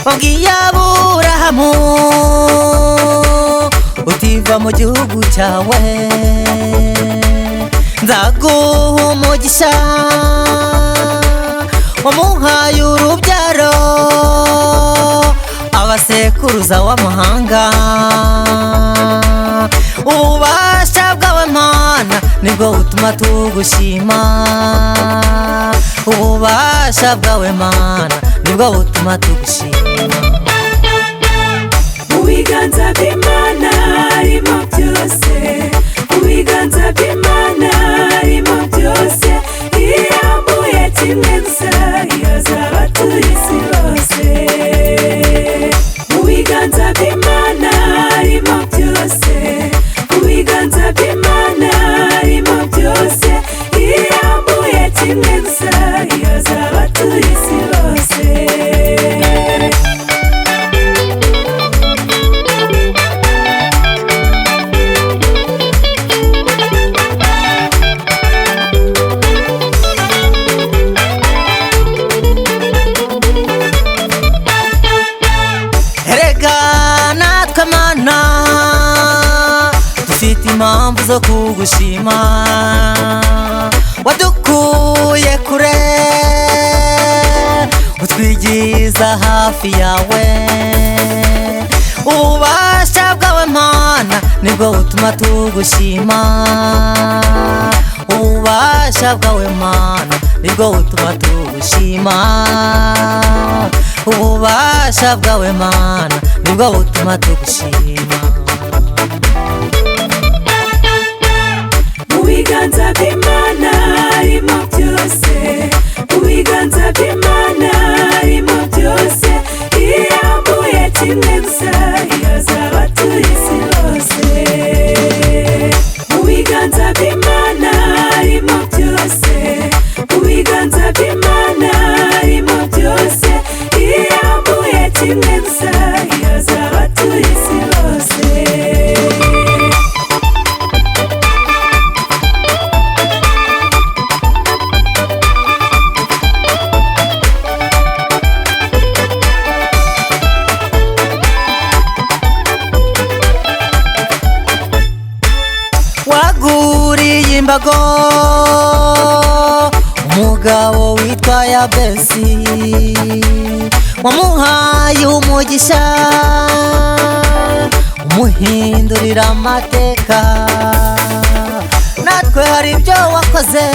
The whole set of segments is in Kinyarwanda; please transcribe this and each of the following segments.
wabwiye Aburahamu utiva mu gihugu cyawe nzaguha umugisha, wamuhaye urubyaro abasekuruza w'amahanga. Ububasha bwawe Mana nibwo butuma tugushima, ububasha bwawe Mana nibwo butuma tugushima. Mu biganza by'Imana harimo byose, mu biganza by'Imana harimo byose. Iyambuye kimwe gusa yazaba turi isi bose. Mu biganza by'Imana harimo byose, mu biganza by'Imana harimo byose. Iyambuye kimwe gusa yazaba turi isi bose. Dufite impamvu zo kugushima, wadukuye kure utwigiza hafi yawe. Ububasha bwawe Mana nibwo butuma tugushima, ububasha bwawe Mana nibwo butuma tugushima, ububasha bwawe Mana nibwo butuma tugushima. Mu biganza by'Imana harimo byose, mu biganza by'Imana harimo byose. Iyambuye kimwe gusa yazaba turi isi bose. Mu biganza by'Imana harimo byose, mu biganza by'Imana harimo byose. Iyambuye kimwe gusa yazaba turi isi bose. Waguriye imbago umugabo witwa Yabesi, wamuhaye umugisha umuhindurira amateka. Natwe hari ibyo wakoze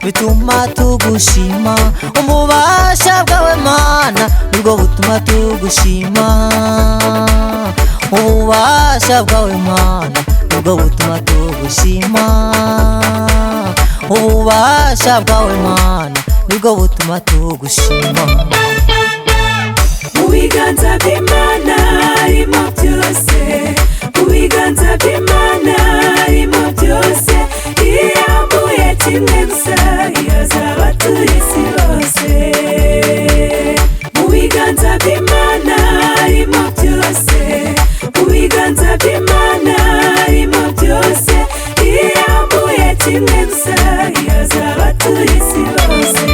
bituma tugushima, ububasha bwawe Mana nibwo butuma tugushima, ububasha bwawe Mana nibwo butuma tugushima, ububasha bwawe Mana nibwo butuma tugushima. Mu biganza by'Imana harimo byose, mu biganza by'Imana harimo byose. Iyambuye kimwe gusa yazaba turi isi bose. Mu biganza by'Imana harimo byose, mu biganza by'Imana harimo byose. Iyambuye kimwe gusa yazaba turi isi bose.